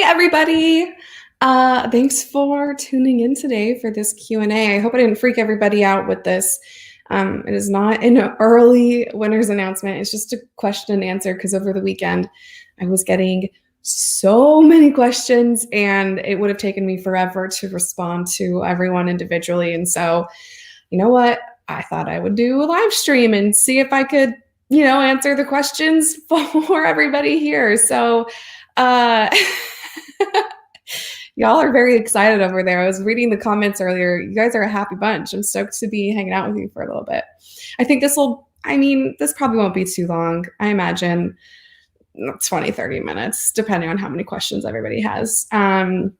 Hi, everybody. Thanks for tuning in today for this Q&A. I hope I didn't freak everybody out with this. It is not an early winners announcement. It's just a question and answer because over the weekend I was getting so many questions and it would have taken me forever to respond to everyone individually. And so, you know what? I thought I would do a live stream and see if I could, answer the questions for everybody here. So, y'all are very excited over there. I was reading the comments earlier. You guys are a happy bunch. I'm stoked to be hanging out with you for a little bit. I think this probably won't be too long. I imagine 20, 30 minutes, depending on how many questions everybody has. But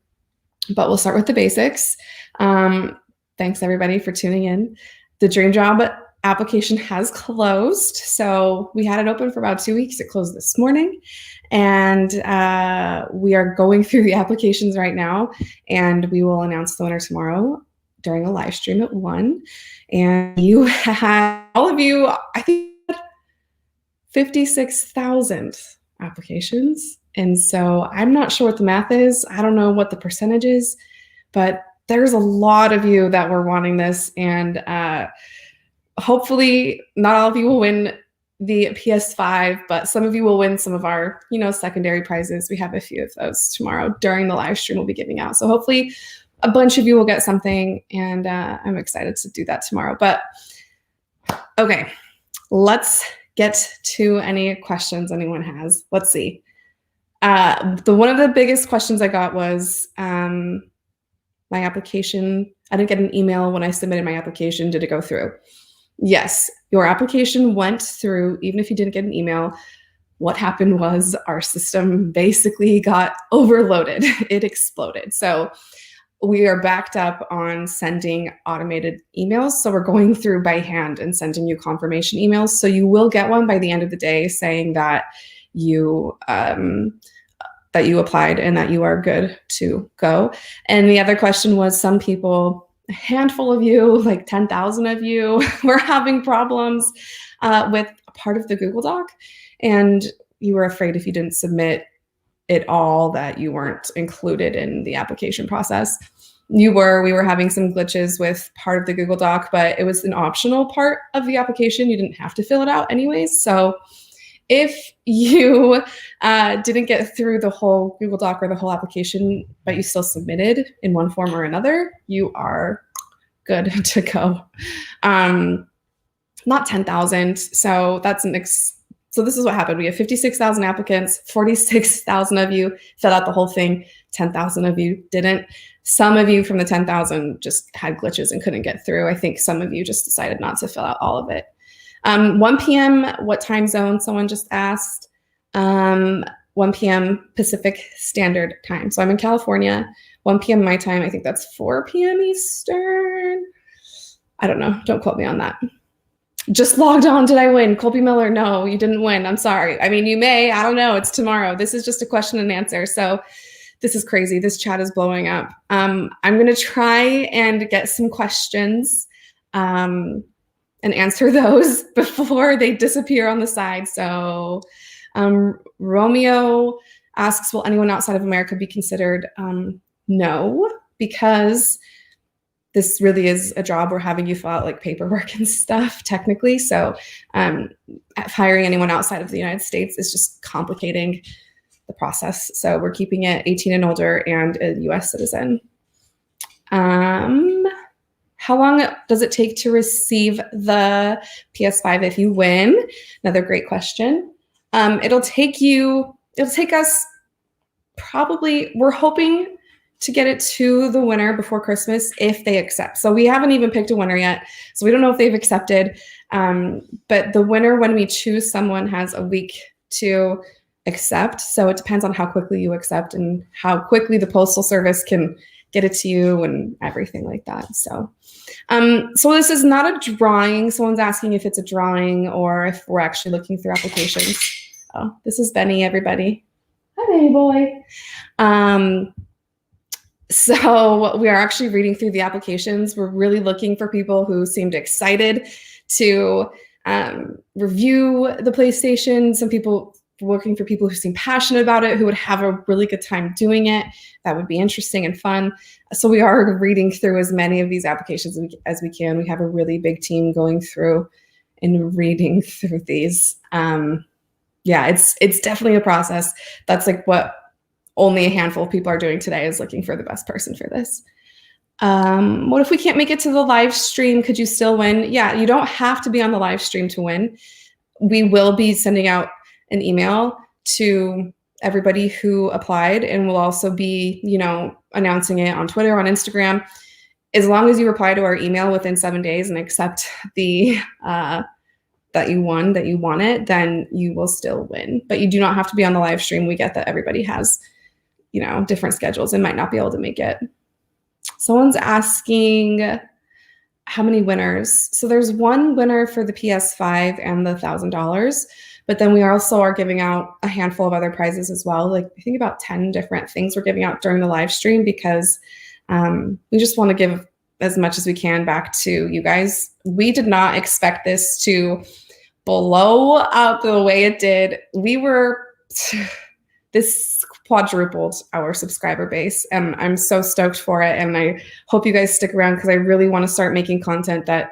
we'll start with the basics. Thanks everybody for tuning in. The Dream Job application has closed. So we had it open for about 2 weeks. It closed this morning. And we are going through the applications right now. And we will announce the winner tomorrow during a live stream at 1. And you have, all of you, I think 56,000 applications. And so I'm not sure what the math is. I don't know what the percentage is, but there's a lot of you that were wanting this. And hopefully not all of you will win the PS5, but some of you will win some of our, secondary prizes. We have a few of those tomorrow during the live stream we'll be giving out. So hopefully a bunch of you will get something, and I'm excited to do that tomorrow. But okay, let's get to any questions anyone has. Let's see. One of the biggest questions I got was my application. I didn't get an email when I submitted my application. Did it go through? Yes, your application went through, even if you didn't get an email. What happened was our system basically got overloaded. It exploded. So we are backed up on sending automated emails. So we're going through by hand and sending you confirmation emails. So you will get one by the end of the day saying that you applied and that you are good to go. And the other question was, some people, a handful of you, like 10,000 of you, were having problems with part of the Google Doc, and you were afraid if you didn't submit it all that you weren't included in the application process. We were having some glitches with part of the Google Doc, but it was an optional part of the application. You didn't have to fill it out anyways. So if you didn't get through the whole Google Doc or the whole application, but you still submitted in one form or another, you are good to go. Not 10,000. So that's so this is what happened. We have 56,000 applicants, 46,000 of you filled out the whole thing, 10,000 of you didn't. Some of you from the 10,000 just had glitches and couldn't get through. I think some of you just decided not to fill out all of it. 1 p.m., what time zone? Someone just asked. 1 p.m. Pacific Standard Time. So I'm in California. 1 p.m. my time. I think that's 4 p.m. Eastern. I don't know. Don't quote me on that. Just logged on. Did I win? Colby Miller, no, you didn't win. I'm sorry. I mean, you may. I don't know. It's tomorrow. This is just a question and answer. So this is crazy. This chat is blowing up. I'm going to try and get some questions and answer those before they disappear on the side. So Romeo asks, will anyone outside of America be considered? No, because this really is a job we're having you fill out like paperwork and stuff technically. So hiring anyone outside of the United States is just complicating the process. So we're keeping it 18 and older and a US citizen. How long does it take to receive the PS5 if you win? Another great question. It'll take us probably, we're hoping to get it to the winner before Christmas if they accept. So we haven't even picked a winner yet. So we don't know if they've accepted. But the winner, when we choose someone, has a week to accept. So it depends on how quickly you accept and how quickly the Postal Service can get it to you and everything like that. So this is not a drawing. Someone's asking if it's a drawing or if we're actually looking through applications. Oh, this is Benny, everybody. Hi, Benny boy. So we are actually reading through the applications. We're really looking for people who seemed excited to review the PlayStation. Some people looking for people who seem passionate about it, who would have a really good time doing it. That would be interesting and fun. So we are reading through as many of these applications as we can. We have a really big team going through and reading through these. Yeah, it's definitely a process. That's like what only a handful of people are doing today, is looking for the best person for this. What if we can't make it to the live stream? Could you still win? Yeah, you don't have to be on the live stream to win. We will be sending out an email to everybody who applied, and we'll also be, announcing it on Twitter, on Instagram. As long as you reply to our email within 7 days and accept the that you want it, then you will still win. But you do not have to be on the live stream. We get that everybody has, different schedules and might not be able to make it. Someone's asking how many winners. So there's one winner for the PS5 and the $1,000, but then we also are giving out a handful of other prizes as well. Like I think about 10 different things we're giving out during the live stream, because we just want to give as much as we can back to you guys. We did not expect this to blow up the way it did. This quadrupled our subscriber base, and I'm so stoked for it. And I hope you guys stick around, because I really want to start making content that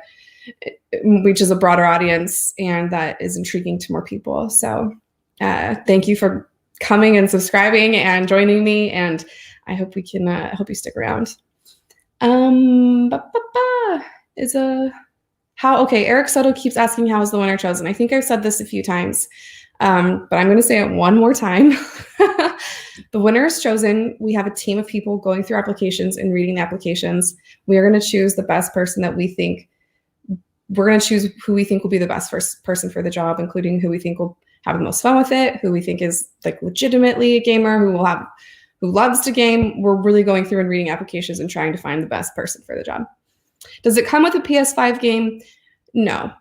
reaches a broader audience and that is intriguing to more people. So thank you for coming and subscribing and joining me, and I hope we can hope you stick around. Okay, Eric Soto keeps asking, how is the winner chosen? I think I've said this a few times, but I'm going to say it one more time. The winner is chosen. We have a team of people going through applications and reading the applications. We are going to choose the best person that we think. We're going to choose who we think will be the best first person for the job, including who we think will have the most fun with it, who we think is like legitimately a gamer, who loves to game. We're really going through and reading applications and trying to find the best person for the job. Does it come with a PS5 game? No,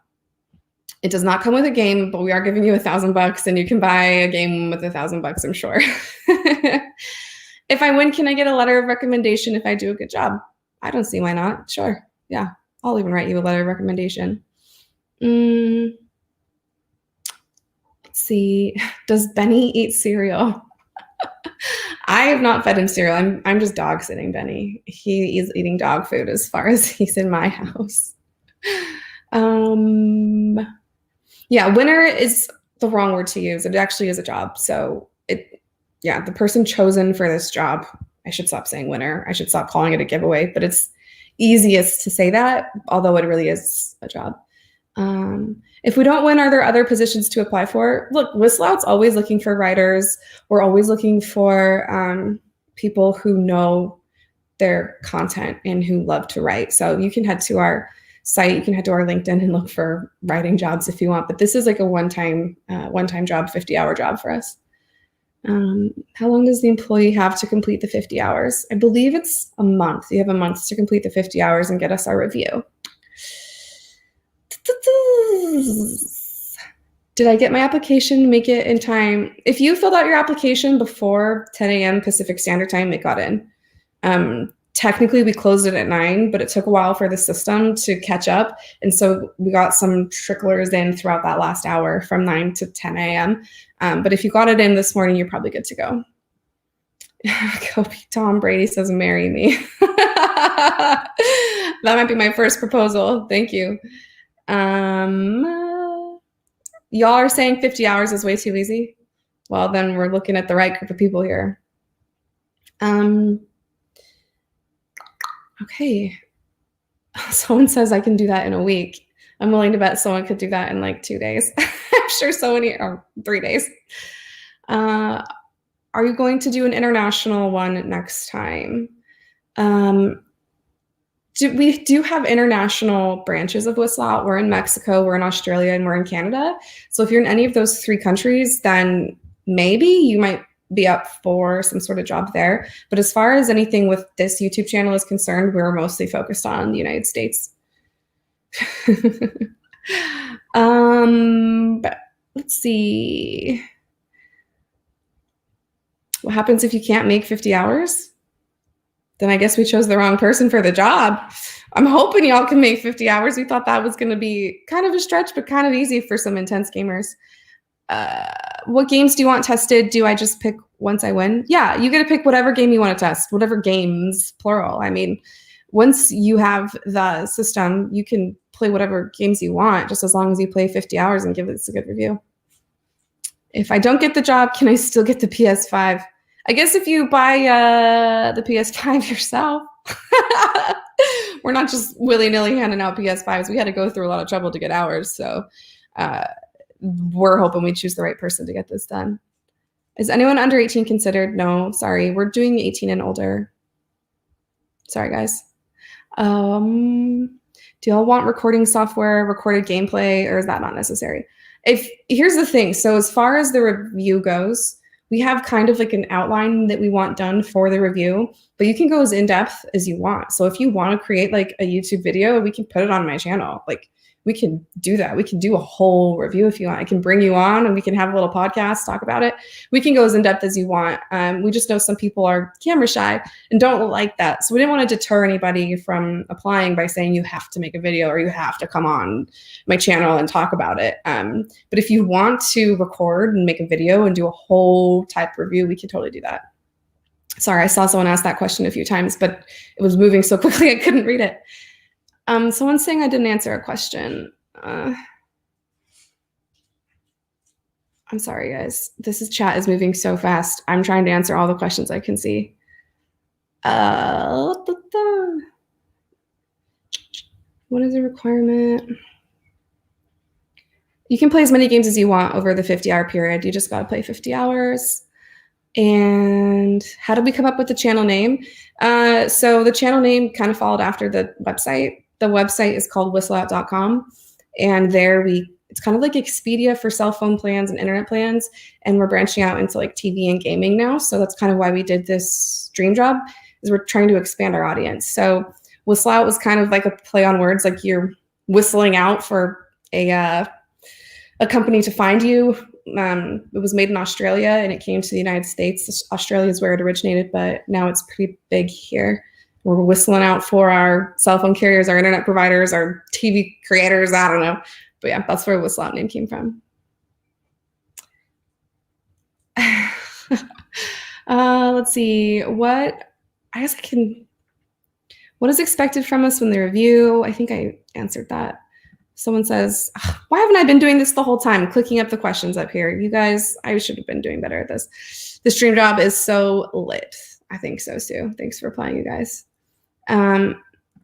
it does not come with a game, but we are giving you $1,000 and you can buy a game with $1,000, I'm sure. If I win, can I get a letter of recommendation if I do a good job? I don't see why not. Sure. Yeah, I'll even write you a letter of recommendation. Let's see. Does Benny eat cereal? I have not fed him cereal. I'm just dog sitting Benny. He is eating dog food as far as he's in my house. Yeah, winner is the wrong word to use. It actually is a job. So the person chosen for this job, I should stop saying winner. I should stop calling it a giveaway, but it's easiest to say that, although it really is a job. If we don't win, are there other positions to apply for? Look, Whistleout's always looking for writers. We're always looking for people who know their content and who love to write. So you can head to our site, you can head to our LinkedIn and look for writing jobs if you want. But this is like a one-time job, 50-hour job for us. How long does the employee have to complete the 50 hours? I believe it's a month. You have a month to complete the 50 hours and get us our review. Did I get my application, make it in time? If you filled out your application before 10 a.m. Pacific Standard Time, it got in. Technically, we closed it at 9, but it took a while for the system to catch up. And so we got some tricklers in throughout that last hour from 9 to 10 a.m. But if you got it in this morning, you're probably good to go. Tom Brady says, marry me. That might be my first proposal. Thank you. Y'all are saying 50 hours is way too easy. Well, then we're looking at the right group of people here. Okay. Someone says I can do that in a week. I'm willing to bet someone could do that in like 2 days. I'm sure someone or 3 days. Are you going to do an international one next time? We do have international branches of Whistleout. We're in Mexico, we're in Australia, and we're in Canada. So if you're in any of those 3 countries, then maybe you might be up for some sort of job there. But as far as anything with this YouTube channel is concerned, we're mostly focused on the United States. But let's see. What happens if you can't make 50 hours? Then I guess we chose the wrong person for the job. I'm hoping y'all can make 50 hours. We thought that was going to be kind of a stretch, but kind of easy for some intense gamers. What games do you want tested? Do I just pick once I win? Yeah, you get to pick whatever game you want to test, whatever games, plural. I mean, once you have the system, you can play whatever games you want, just as long as you play 50 hours and give it a good review. If I don't get the job, can I still get the PS5? I guess if you buy the PS5 yourself. We're not just willy-nilly handing out PS5s. We had to go through a lot of trouble to get ours. So we're hoping we choose the right person to get this done. Is anyone under 18 considered? No, sorry. We're doing 18 and older. Sorry, guys. Do y'all want recording software, recorded gameplay, or is that not necessary? Here's the thing. So as far as the review goes, we have kind of like an outline that we want done for the review, but you can go as in-depth as you want. So if you want to create like a YouTube video, we can put it on my channel. Like we can do that. We can do a whole review if you want. I can bring you on and we can have a little podcast, talk about it. We can go as in-depth as you want. We just know some people are camera shy and don't like that. So we didn't want to deter anybody from applying by saying you have to make a video or you have to come on my channel and talk about it. But if you want to record and make a video and do a whole type review, we can totally do that. Sorry, I saw someone ask that question a few times, but it was moving so quickly I couldn't read it. Someone's saying I didn't answer a question. I'm sorry, guys. Chat is moving so fast. I'm trying to answer all the questions I can see. What is the requirement? You can play as many games as you want over the 50-hour period. You just got to play 50 hours. And how did we come up with the channel name? So the channel name kind of followed after the website. The website is called whistleout.com. And there it's kind of like Expedia for cell phone plans and internet plans. And we're branching out into like TV and gaming now. So that's kind of why we did this dream job, is we're trying to expand our audience. So Whistle Out was kind of like a play on words, like you're whistling out for a company to find you. It was made in Australia and it came to the United States. Australia is where it originated, but now it's pretty big here. We're whistling out for our cell phone carriers, our internet providers, our TV creators. I don't know. But yeah, that's where Whistle Out name came from. Let's see. What is expected from us when the review? I think I answered that. Someone says, why haven't I been doing this the whole time? Clicking up the questions up here. You guys, I should have been doing better at this. This dream job is so lit. I think so, Sue. Thanks for applying, you guys.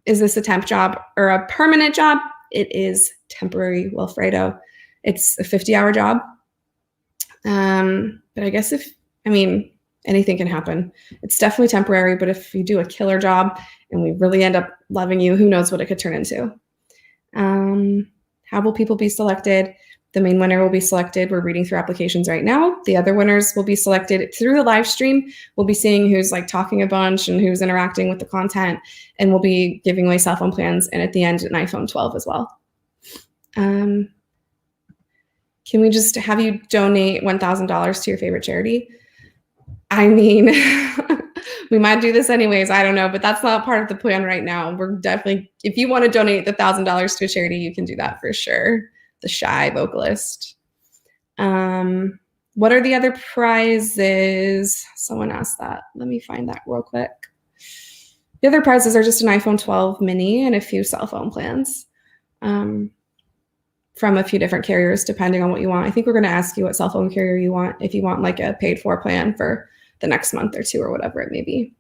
Is this a temp job or a permanent job? It is temporary, Wilfredo. It's a 50-hour job. But I guess anything can happen. It's definitely temporary, but if you do a killer job and we really end up loving you, who knows what it could turn into. How will people be selected? The main winner will be selected. We're reading through applications right now. The other winners will be selected through the live stream. We'll be seeing who's like talking a bunch and who's interacting with the content, and we'll be giving away cell phone plans, and at the end an iPhone 12 as well. Can we just have you donate $1,000 to your favorite charity? I mean, we might do this anyways. I don't know, but that's not part of the plan right now. We're definitely, if you want to donate the $1,000 to a charity, you can do that for sure. The shy vocalist. What are the other prizes? Someone asked that. Let me find that real quick. The other prizes are just an iPhone 12 mini and a few cell phone plans from a few different carriers, depending on what you want. I think we're going to ask you what cell phone carrier you want, if you want like a paid for plan for the next month or two or whatever it may be.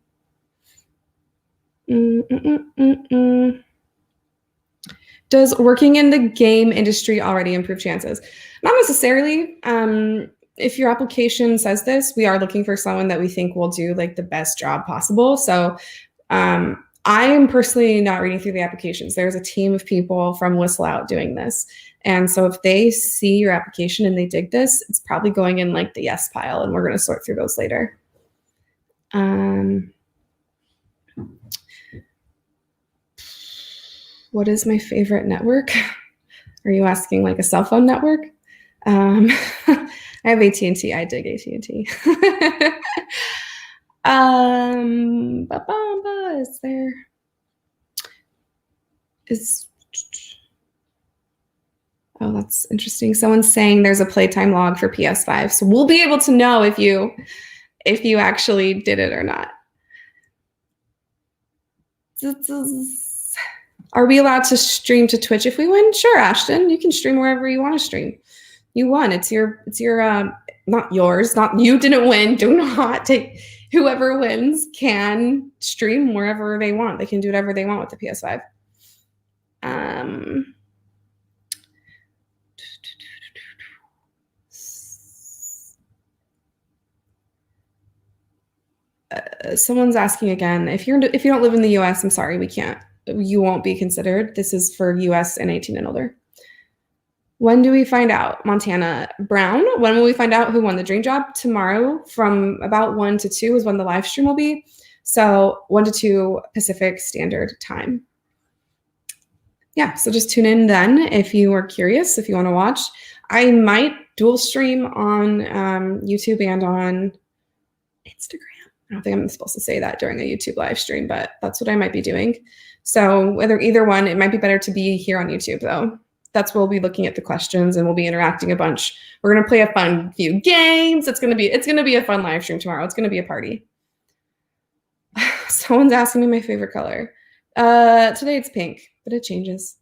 Does working in the game industry already improve chances? Not necessarily. If your application says this, we are looking for someone that we think will do like the best job possible. So I am personally not reading through the applications. There's a team of people from Whistle Out doing this. And so if they see your application and they dig this, it's probably going in like the yes pile, and we're going to sort through those later. What is my favorite network? Are you asking like a cell phone network? I have AT&T. I dig AT&T. Is there? Oh, that's interesting. Someone's saying there's a playtime log for PS5. So we'll be able to know if you actually did it or not. Are we allowed to stream to Twitch if we win? Sure, Ashton. You can stream wherever you want to stream. You won. It's your not yours. Not you didn't win. Do not take. Whoever wins can stream wherever they want. They can do whatever they want with the PS5. Someone's asking again, if you don't live in the US, I'm sorry, we can't. You won't be considered. This is for US and 18 and older. When do we find out? Montana Brown, when will we find out who won the dream job? Tomorrow from about 1 to 2 is when the live stream will be. So 1 to 2 Pacific Standard Time. Yeah, so just tune in then if you are curious, if you want to watch. I might dual stream on YouTube and on Instagram. I don't think I'm supposed to say that during a YouTube live stream, but that's what I might be doing. So whether either one, it might be better to be here on YouTube though. That's where we'll be looking at the questions and we'll be interacting a bunch. We're gonna play a fun few games. It's gonna be a fun live stream tomorrow. It's gonna be a party. Someone's asking me my favorite color. Today it's pink, but it changes.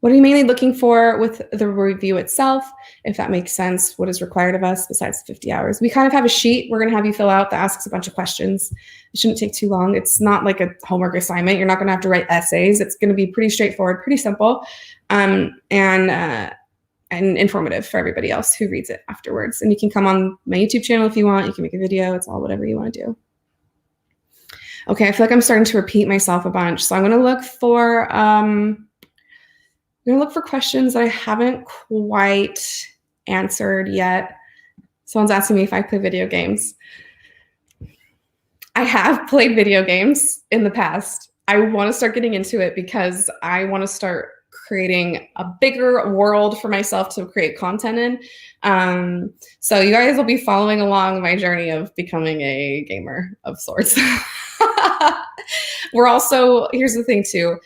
What are you mainly looking for with the review itself? If that makes sense, what is required of us besides 50 hours? We kind of have a sheet we're going to have you fill out that asks a bunch of questions. It shouldn't take too long. It's not like a homework assignment. You're not going to have to write essays. It's going to be pretty straightforward, pretty simple, and informative for everybody else who reads it afterwards. And you can come on my YouTube channel if you want. You can make a video. It's all whatever you want to do. Okay, I feel like I'm starting to repeat myself a bunch. So I'm going to look for questions that I haven't quite answered yet. Someone's asking me if I play video games. I have played video games in the past. I want to start getting into it because I want to start creating a bigger world for myself to create content in. So you guys will be following along my journey of becoming a gamer of sorts. Here's the thing too.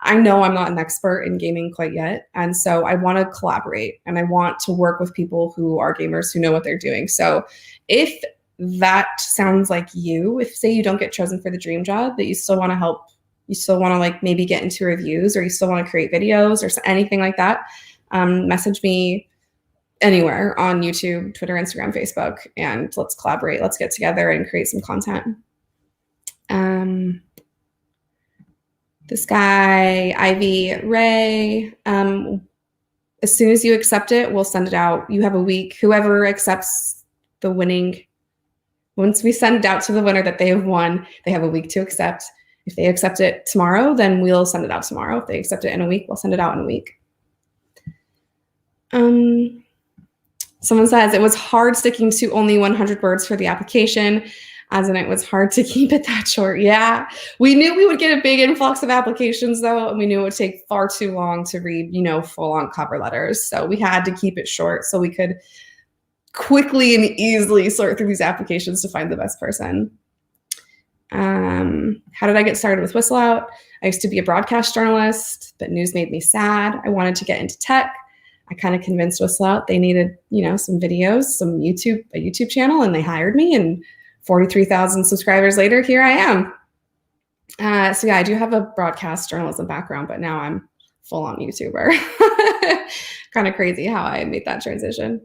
I know I'm not an expert in gaming quite yet. And so I want to collaborate and I want to work with people who are gamers who know what they're doing. So if that sounds like you, if say you don't get chosen for the dream job, that you still want to help, you still want to like maybe get into reviews or you still want to create videos or anything like that, message me anywhere on YouTube, Twitter, Instagram, Facebook, and let's collaborate. Let's get together and create some content. This guy, Ivy Ray, as soon as you accept it, we'll send it out. You have a week. Whoever accepts the winning, once we send it out to the winner that they have won, they have a week to accept. If they accept it tomorrow, then we'll send it out tomorrow. If they accept it in a week, we'll send it out in a week. Someone says, it was hard sticking to only 100 words for the application. As in, it was hard to keep it that short. Yeah, we knew we would get a big influx of applications though, and we knew it would take far too long to read, full-on cover letters. So we had to keep it short so we could quickly and easily sort through these applications to find the best person. How did I get started with Whistle Out? I used to be a broadcast journalist, but news made me sad. I wanted to get into tech. I kind of convinced Whistle Out they needed, some videos, a YouTube channel, and they hired me, and 43,000 subscribers later, here I am. So yeah, I do have a broadcast journalism background, but now I'm full-on YouTuber. Kind of crazy how I made that transition.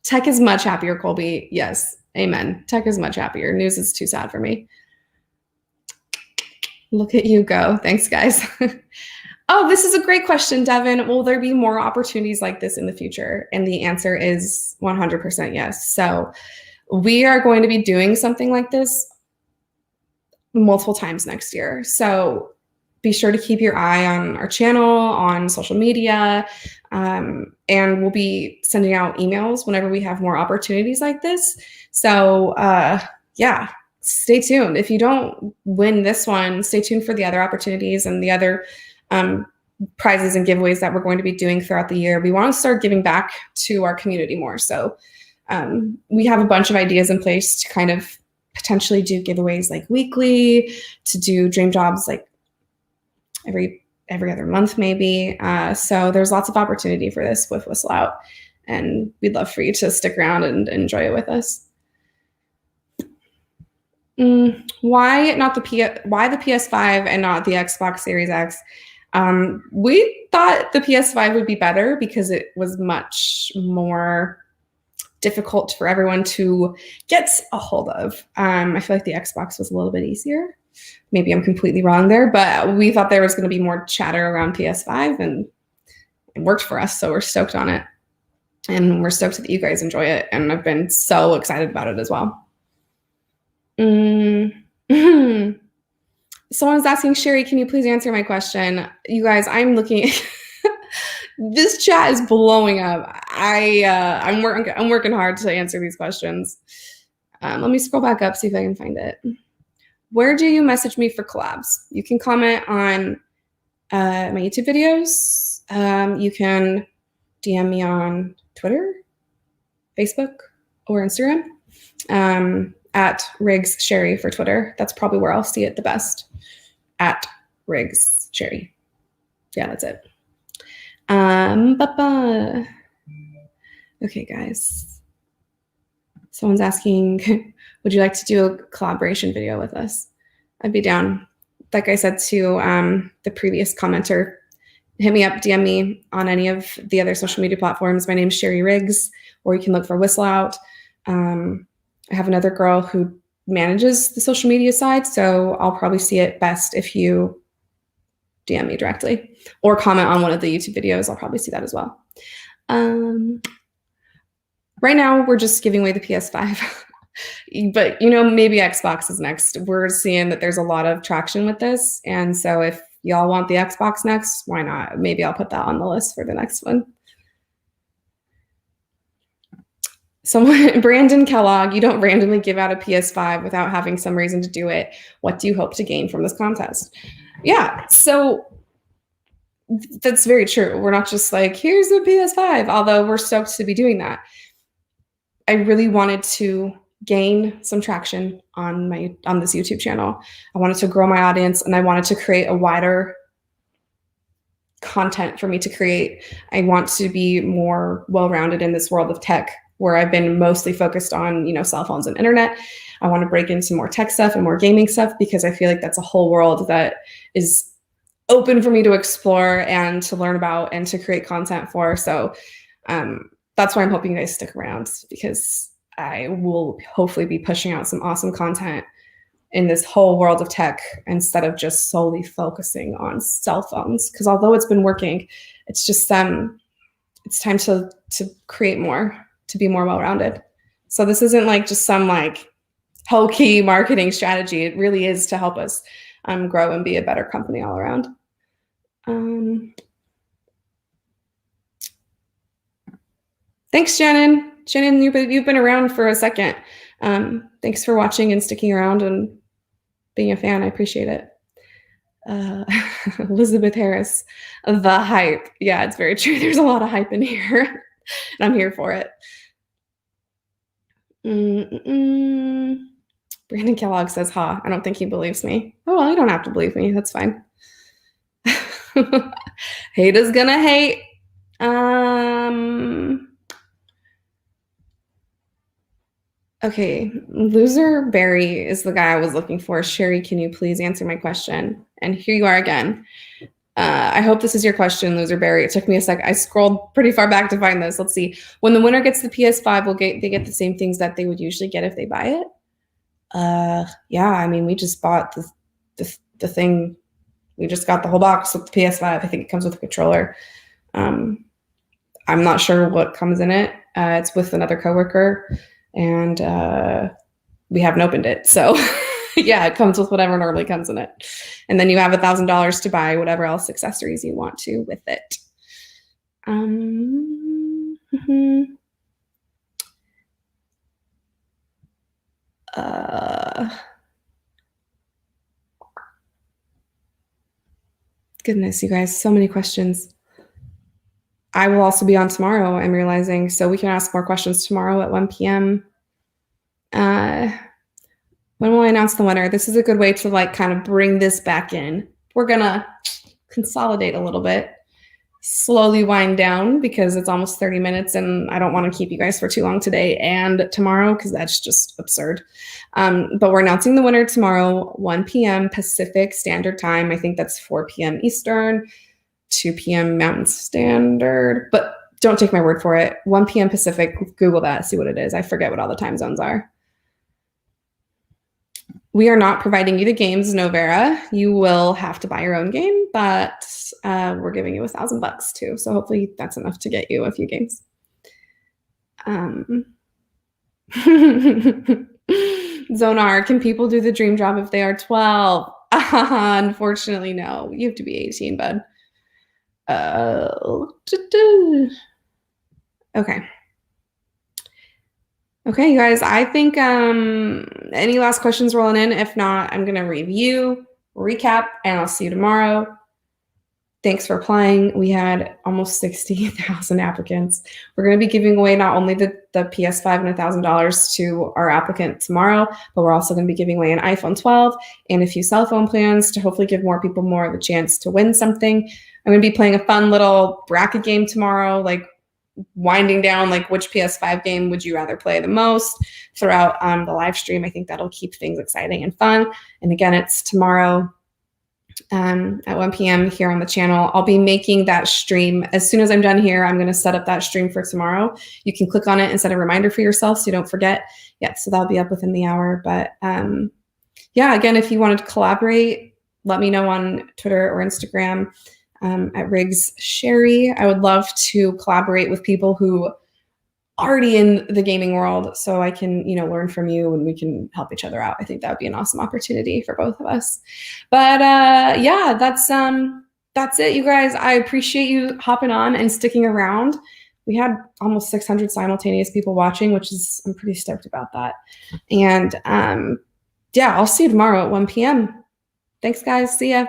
Tech is much happier, Colby. Yes, amen. Tech is much happier. News is too sad for me. Look at you go. Thanks, guys. Oh, this is a great question, Devin. Will there be more opportunities like this in the future? And the answer is 100% yes. So we are going to be doing something like this multiple times next year. So be sure to keep your eye on our channel, on social media, and we'll be sending out emails whenever we have more opportunities like this. So yeah, stay tuned. If you don't win this one, stay tuned for the other opportunities and the other prizes and giveaways that we're going to be doing throughout the year. We want to start giving back to our community more. So we have a bunch of ideas in place to kind of potentially do giveaways like weekly, to do dream jobs like every other month maybe. So there's lots of opportunity for this with Whistle Out, and we'd love for you to stick around and enjoy it with us. Why the PS5 and not the Xbox Series X? We thought the PS5 would be better because it was much more difficult for everyone to get a hold of. I feel like the Xbox was a little bit easier. Maybe I'm completely wrong there, but we thought there was going to be more chatter around PS5, and it worked for us. So we're stoked on it, and we're stoked that you guys enjoy it. And I've been so excited about it as well. Someone's asking, Sherry, can you please answer my question? You guys, I'm looking. This chat is blowing up. I'm working hard to answer these questions. Let me scroll back up, see if I can find it. Where do you message me for collabs? You can comment on my YouTube videos. You can DM me on Twitter, Facebook, or Instagram. At Riggs Sherry for Twitter. That's probably where I'll see it the best. At Riggs Sherry. Yeah, that's it. Okay, guys. Someone's asking, would you like to do a collaboration video with us? I'd be down. Like I said to the previous commenter, hit me up, DM me on any of the other social media platforms. My name is Sherry Riggs, or you can look for Whistle Out. I have another girl who manages the social media side, so I'll probably see it best if you DM me directly or comment on one of the YouTube videos. I'll probably see that as well. Right now, we're just giving away the PS5, but maybe Xbox is next. We're seeing that there's a lot of traction with this, and so if y'all want the Xbox next, why not? Maybe I'll put that on the list for the next one. Brandon Kellogg, you don't randomly give out a PS5 without having some reason to do it. What do you hope to gain from this contest? Yeah, so that's very true. We're not just like, here's a PS5, although we're stoked to be doing that. I really wanted to gain some traction on this YouTube channel. I wanted to grow my audience, and I wanted to create a wider content for me to create. I want to be more well-rounded in this world of tech, where I've been mostly focused on, cell phones and internet. I want to break into more tech stuff and more gaming stuff because I feel like that's a whole world that is open for me to explore and to learn about and to create content for. So that's why I'm hoping you guys stick around, because I will hopefully be pushing out some awesome content in this whole world of tech instead of just solely focusing on cell phones. Because although it's been working, it's just it's time to create more, to be more well-rounded. So this isn't like just some like hokey marketing strategy. It really is to help us grow and be a better company all around. Thanks, Shannon. Shannon, you've been around for a second. Thanks for watching and sticking around and being a fan. I appreciate it. Elizabeth Harris, the hype. Yeah, it's very true. There's a lot of hype in here, and I'm here for it. Brandon Kellogg says, ha, I don't think he believes me. Oh, well, you don't have to believe me. That's fine. Hate is gonna hate. Okay, Loser Barry is the guy I was looking for. Sherry, can you please answer my question? And here you are again. I hope this is your question, Loser Barry. It took me a sec. I scrolled pretty far back to find this. Let's see. When the winner gets the PS5, they get the same things that they would usually get if they buy it? Yeah, I mean, we just bought the thing. We just got the whole box with the PS5. I think it comes with a controller. I'm not sure what comes in it. It's with another coworker, and we haven't opened it. So yeah, it comes with whatever normally comes in it. And then you have $1,000 to buy whatever else accessories you want to with it. Goodness, you guys, so many questions. I will also be on tomorrow, I'm realizing, so we can ask more questions tomorrow at 1 p.m. When will I announce the winner? This is a good way to like kind of bring this back in. We're gonna consolidate a little bit, slowly wind down because it's almost 30 minutes and I don't want to keep you guys for too long today and tomorrow because that's just absurd. But we're announcing the winner tomorrow, 1 p.m. Pacific Standard Time. I think that's 4 p.m. Eastern, 2 p.m. Mountain Standard, but don't take my word for it. 1 p.m. Pacific, Google that, see what it is. I forget what all the time zones are. We are not providing you the games, Novera. You will have to buy your own game, but we're giving you $1,000 too. So hopefully that's enough to get you a few games. Zonar, can people do the dream job if they are 12? Unfortunately, no. You have to be 18, bud. Okay. Okay, you guys, I think any last questions rolling in? If not, I'm going to review, recap, and I'll see you tomorrow. Thanks for playing. We had almost 60,000 applicants. We're going to be giving away not only the PS5 and $1,000 to our applicant tomorrow, but we're also going to be giving away an iPhone 12 and a few cell phone plans to hopefully give more people more of a chance to win something. I'm going to be playing a fun little bracket game tomorrow, like winding down like which PS5 game would you rather play the most throughout the live stream. I think that'll keep things exciting and fun. And again, it's tomorrow at 1 p.m. here on the channel. I'll be making that stream as soon as I'm done here. I'm going to set up that stream for tomorrow. You can click on it and set a reminder for yourself so you don't forget. Yeah, so that'll be up within the hour. But yeah, again, if you wanted to collaborate, let me know on Twitter or Instagram. At Riggs Sherry. I would love to collaborate with people who are already in the gaming world so I can, learn from you and we can help each other out. I think that would be an awesome opportunity for both of us. But yeah, that's it, you guys. I appreciate you hopping on and sticking around. We had almost 600 simultaneous people watching, which is, I'm pretty stoked about that. And yeah, I'll see you tomorrow at 1 p.m. Thanks, guys. See ya.